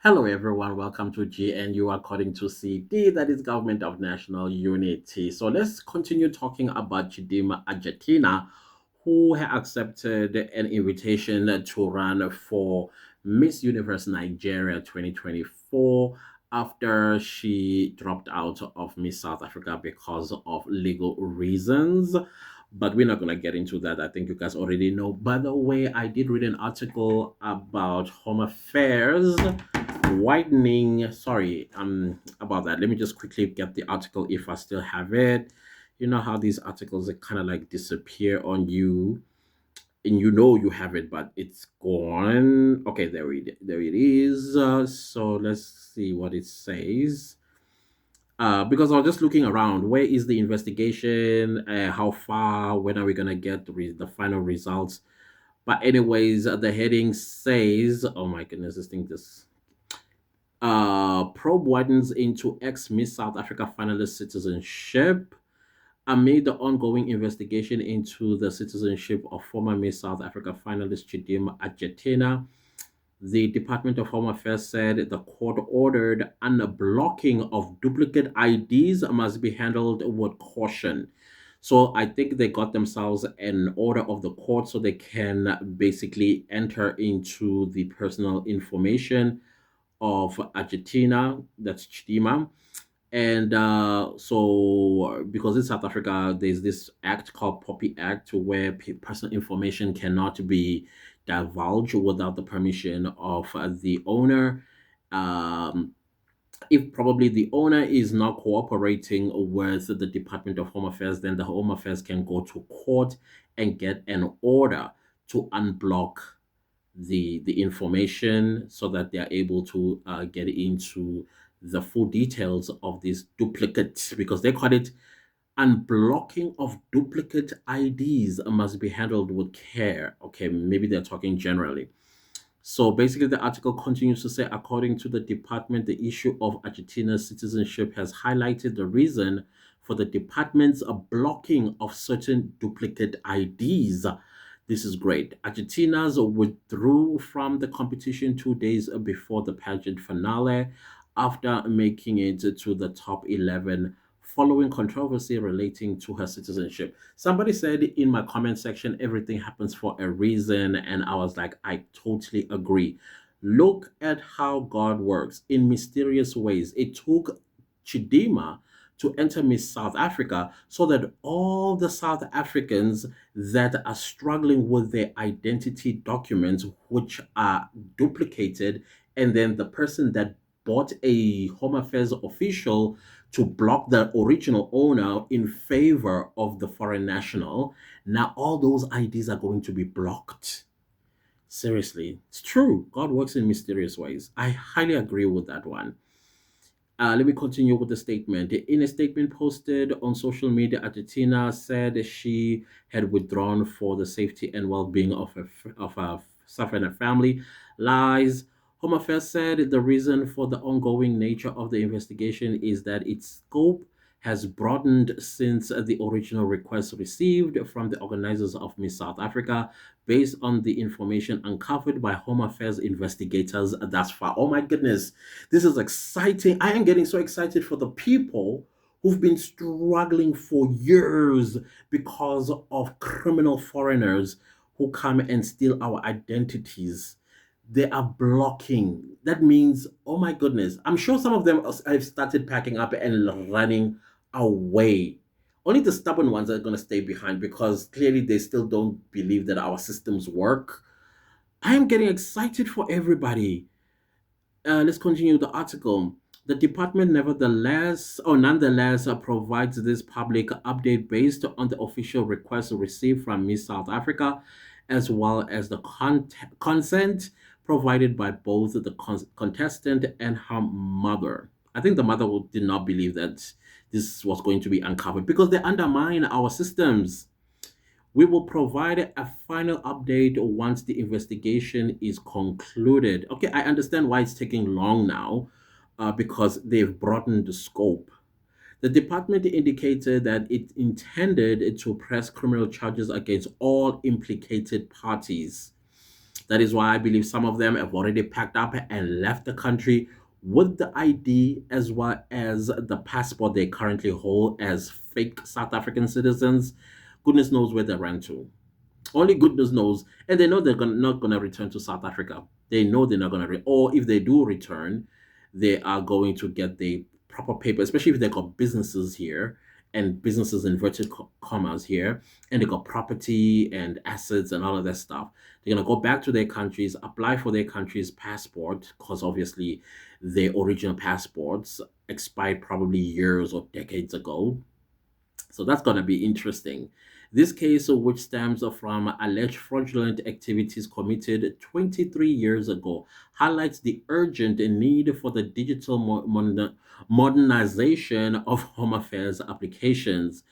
Hello, everyone. Welcome to GNU according to CD, that is Government of National Unity. So let's continue talking about Chidimma Adetshina, who had accepted an invitation to run for Miss Universe Nigeria 2024 after she dropped out of Miss South Africa because of legal reasons. But we're not going to get into that. I think you guys already know. By the way, I did read an article about Home Affairs widening. Sorry, about that. Let me just quickly get the article if I still have it. You know how these articles they kind of like disappear on you, and you know you have it, but it's gone. Okay, there it is. So let's see what it says. Because I was just looking around. Where is the investigation? How far? When are we gonna get the final results? But anyways, the heading says, "Oh my goodness, this thing just probe widens into ex-Miss South Africa finalist citizenship amid the ongoing investigation into the citizenship of former Miss South Africa finalist Chidimma Adetshina. The Department of Home Affairs said the court ordered unblocking of duplicate IDs must be handled with caution. So I think they got themselves an order of the court so they can basically enter into the personal information of Argentina, that's Chidimma. And so, because in South Africa, there's this act called Poppy Act where personal information cannot be divulged without the permission of the owner. Um, if probably the owner is not cooperating with the Department of Home Affairs, then the Home Affairs can go to court and get an order to unblock the information so that they are able to get into the full details of these duplicates because they call it unblocking of duplicate IDs must be handled with care. Okay, maybe they're talking generally. So basically, the article continues to say, according to the department, the issue of Argentina's citizenship has highlighted the reason for the department's blocking of certain duplicate IDs. This is great. Argentina's withdrew from the competition 2 days before the pageant finale after making it to the top 11 following controversy relating to her citizenship. Somebody said in my comment section, everything happens for a reason. And I was like, I totally agree. Look at how God works in mysterious ways. It took Chidimma to enter Miss South Africa so that all the South Africans that are struggling with their identity documents, which are duplicated, and then the person that bought a Home Affairs official to block the original owner in favor of the foreign national. Now, all those IDs are going to be blocked. Seriously, it's true. God works in mysterious ways. I highly agree with that one. Let me continue with the statement. In a statement posted on social media, Argentina said she had withdrawn for the safety and well-being of her suffering family. Lies. Home Affairs said the reason for the ongoing nature of the investigation is that its scope has broadened since the original request received from the organizers of Miss South Africa based on the information uncovered by Home Affairs investigators thus far. Oh my goodness, this is exciting. I am getting so excited for the people who've been struggling for years because of criminal foreigners who come and steal our identities. They are blocking. That means, oh my goodness, I'm sure some of them have started packing up and running away. Only the stubborn ones are going to stay behind because clearly they still don't believe that our systems work. I am getting excited for everybody. Let's continue the article. The department nonetheless provides this public update based on the official request received from Miss South Africa, as well as the consent provided by both the contestant and her mother. I think the mother did not believe that this was going to be uncovered because they undermine our systems. We will provide a final update once the investigation is concluded. Okay, I understand why it's taking long now because they've broadened the scope. The department indicated that it intended to press criminal charges against all implicated parties. That is why I believe some of them have already packed up and left the country with the ID as well as the passport they currently hold as fake South African citizens. Goodness knows where they ran to. Only goodness knows. And they know not going to return to South Africa. They know they're not going to, or if they do return, they are going to get the proper paper, especially if they got businesses here and businesses inverted commas here, and they got property and assets and all of that stuff. They're going to go back to their countries, apply for their country's passport, because obviously their original passports expired probably years or decades ago. So that's going to be interesting. This case, which stems from alleged fraudulent activities committed 23 years ago, highlights the urgent need for the digital modernization of Home Affairs applications,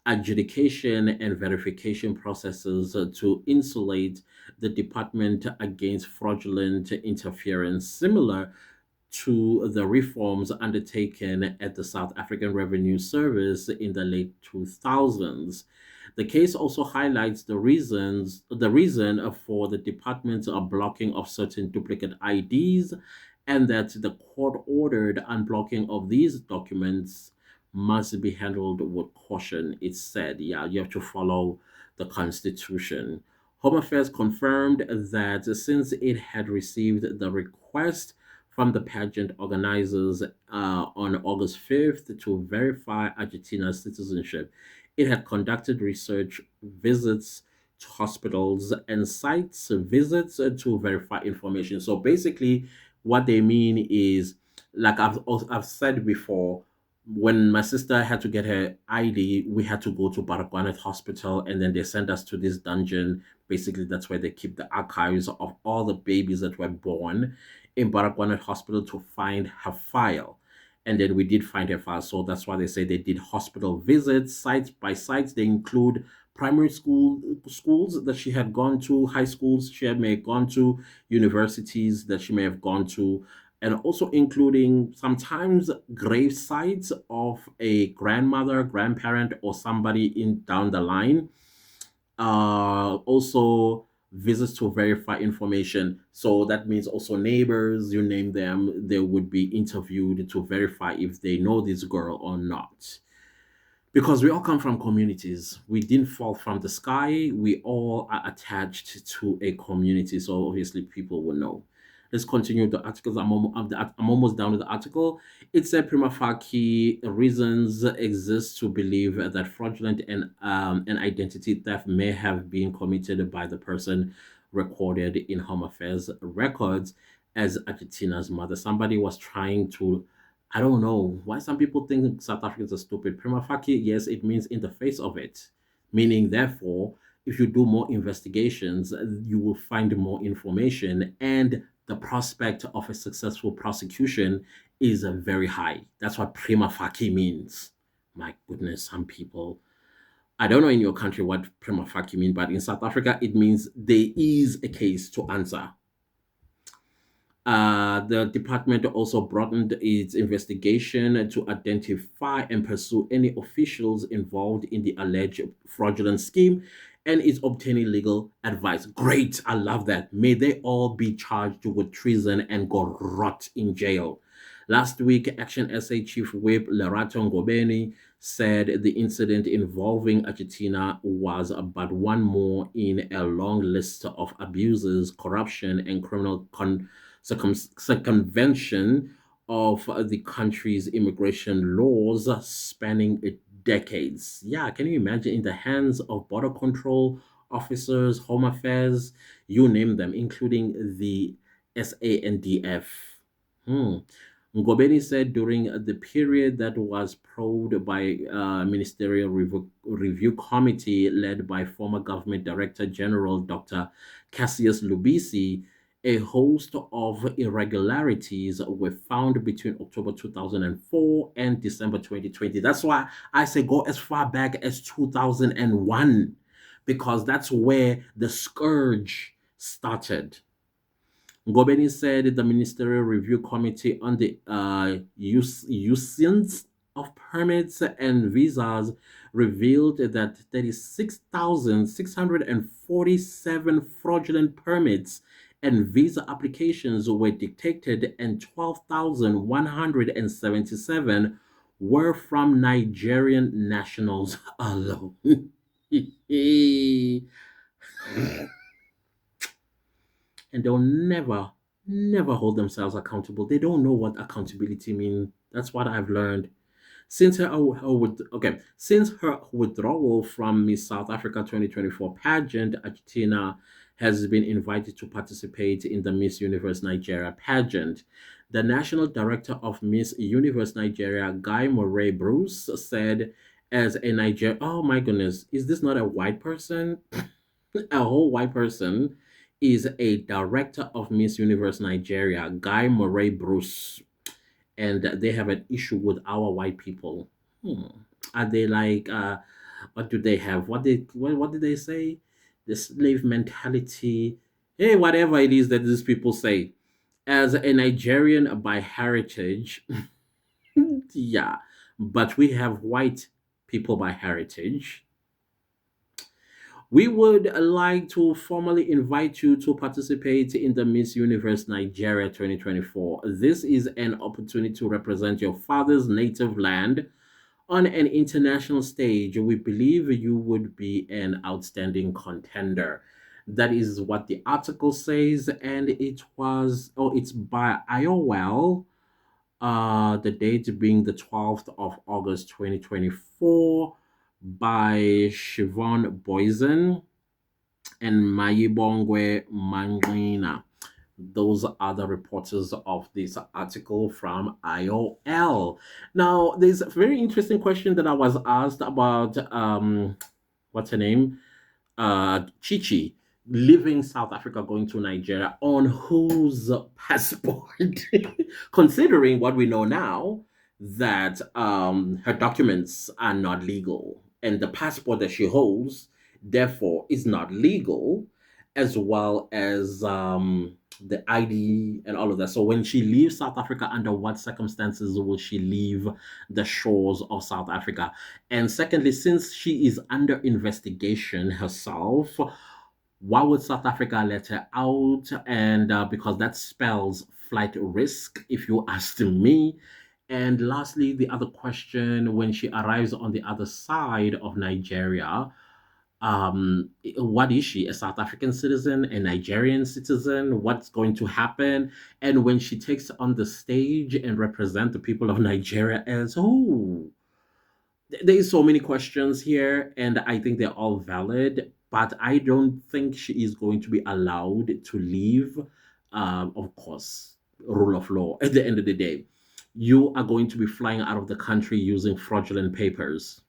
adjudication, and verification processes to insulate the department against fraudulent interference, similar to the reforms undertaken at the South African Revenue Service in the late 2000s. The case also highlights the reason for the department's blocking of certain duplicate IDs, and that the court-ordered unblocking of these documents must be handled with caution. It said, yeah, you have to follow the Constitution. Home Affairs confirmed that since it had received the request from the pageant organizers on August 5th to verify Adetshina's citizenship, it had conducted research visits to hospitals and sites visits to verify information. So basically, what they mean is, like I've said before, when my sister had to get her ID, we had to go to Baragwanath Hospital, and then they sent us to this dungeon. Basically, that's where they keep the archives of all the babies that were born in Baragwanath Hospital to find her file. And then we did find her file. So that's why they say they did hospital visits, sites by sites. They include primary schools that she had gone to, high schools may have gone to, universities that she may have gone to, and also including sometimes grave sites of a grandmother, grandparent, or somebody in down the line. Also visits to verify information. So that means also neighbors, you name them, they would be interviewed to verify if they know this girl or not. Because we all come from communities. We didn't fall from the sky. We all are attached to a community. So obviously people will know. Let's continue the articles. I'm almost done with the article. It said prima facie reasons exist to believe that fraudulent and identity theft may have been committed by the person recorded in Home Affairs records as Adetshina's mother. Somebody was trying to, I don't know why some people think South Africans are stupid. Prima facie, yes, it means in the face of it. Meaning, therefore, if you do more investigations, you will find more information, and the prospect of a successful prosecution is very high. That's what prima facie means. My goodness, some people. I don't know in your country what prima facie means, but in South Africa, it means there is a case to answer. The department also broadened its investigation to identify and pursue any officials involved in the alleged fraudulent scheme, and is obtaining legal advice. Great, I love that. May they all be charged with treason and go rot in jail. Last week, Action SA Chief Whip Lerato Ngobeni said the incident involving Adetshina was but one more in a long list of abuses, corruption, and criminal circumvention of the country's immigration laws spanning decades. Yeah, can you imagine, in the hands of border control officers, home affairs, you name them, including the SANDF. Hmm. Ngobeni said during the period that was probed by a ministerial review committee led by former government director general Dr. Cassius Lubisi, a host of irregularities were found between October 2004 and December 2020. That's why I say go as far back as 2001, because that's where the scourge started. Ngobeni said the Ministerial Review Committee on the usance of permits and visas revealed that 36,647 fraudulent permits and visa applications were detected, and 12,177 were from Nigerian nationals alone. And they'll never hold themselves accountable. They don't know what accountability means. That's what I've learned. Since her withdrawal from Miss South Africa 2024 pageant, Adetshina has been invited to participate in the Miss Universe Nigeria pageant. The national director of Miss Universe Nigeria, Guy Moray Bruce, said, "As a Niger, oh my goodness, is this not a white person? A whole white person is a director of Miss Universe Nigeria, Guy Moray Bruce, and they have an issue with our white people. Hmm. Are they like what do they have? What did they say? The slave mentality. Hey, whatever it is that these people say. As a Nigerian by heritage, yeah, but we have white people by heritage. We would like to formally invite you to participate in the Miss Universe Nigeria 2024. This is an opportunity to represent your father's native land on an international stage. We believe you would be an outstanding contender." That is what the article says, and it's by IOL, the date being the 12th of August 2024, by Siobhan Boysen and Mayibongwe Mangina. Those are the reporters of this article from IOL. Now, there's a very interesting question that I was asked about what's her name? Chichi leaving South Africa going to Nigeria on whose passport? Considering what we know now, that her documents are not legal and the passport that she holds, therefore, is not legal, as well as the ID and all of that. So when she leaves South Africa, under what circumstances will she leave the shores of South Africa? And secondly, since she is under investigation herself, why would South Africa let her out? And because that spells flight risk, if you ask me. And lastly, the other question, when she arrives on the other side of Nigeria, what is she, a South African citizen, a Nigerian citizen? What's going to happen? And when she takes on the stage and represent the people of Nigeria as who? There's so many questions here, and I think they're all valid, but I don't think she is going to be allowed to leave. Of course, rule of law. At the end of the day, you are going to be flying out of the country using fraudulent papers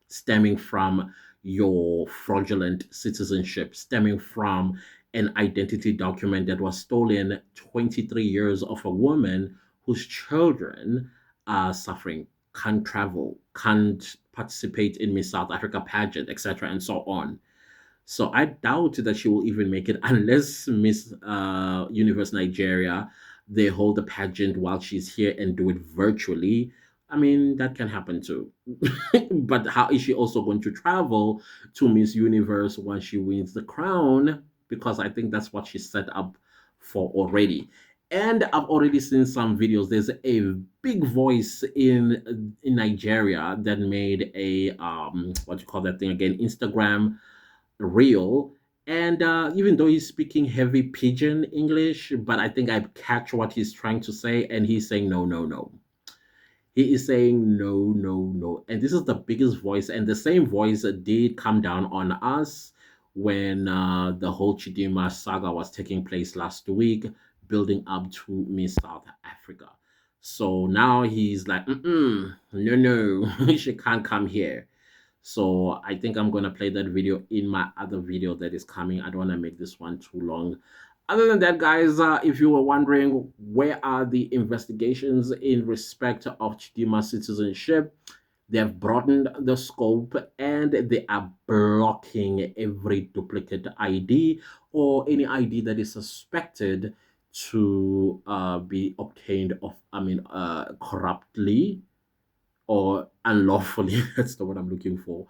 stemming from your fraudulent citizenship, stemming from an identity document that was stolen 23 years of a woman whose children are suffering, can't travel, can't participate in Miss South Africa pageant, etc., and so on. So I doubt that she will even make it unless Miss Universe Nigeria, they hold the pageant while she's here and do it virtually. I mean, that can happen too. But how is she also going to travel to Miss Universe once she wins the crown? Because I think that's what she's set up for already. And I've already seen some videos. There's a big voice in Nigeria that made a what do you call that thing again? Instagram real. And even though he's speaking heavy pidgin English, but I think I catch what he's trying to say, and he's saying no, no, no. He is saying no, no, no. And this is the biggest voice, and the same voice did come down on us when the whole Chidimma saga was taking place last week, building up to Miss South Africa. So now he's like, mm-mm, no, no, she can't come here. So I think I'm gonna play that video in my other video that is coming. I don't want to make this one too long. Other than that, guys, if you were wondering where are the investigations in respect of Chidimma citizenship, they have broadened the scope and they are blocking every duplicate ID or any ID that is suspected to be obtained corruptly or unlawfully. That's the word I'm looking for.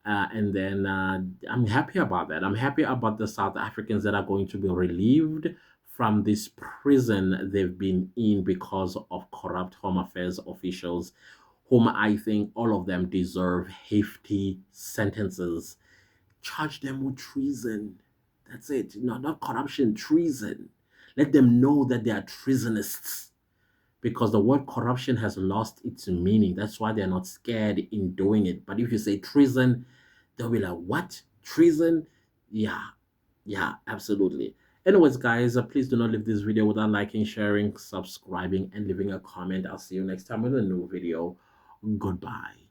And then I'm happy about that. I'm happy about the South Africans that are going to be relieved from this prison they've been in because of corrupt Home Affairs officials, whom I think all of them deserve hefty sentences. Charge them with treason. That's it. No, not corruption, treason. Let them know that they are treasonists, because the word corruption has lost its meaning. That's why they're not scared in doing it. But if you say treason, they'll be like, what? Treason? Yeah, yeah, absolutely. Anyways, guys, please do not leave this video without liking, sharing, subscribing, and leaving a comment. I'll see you next time with a new video. Goodbye.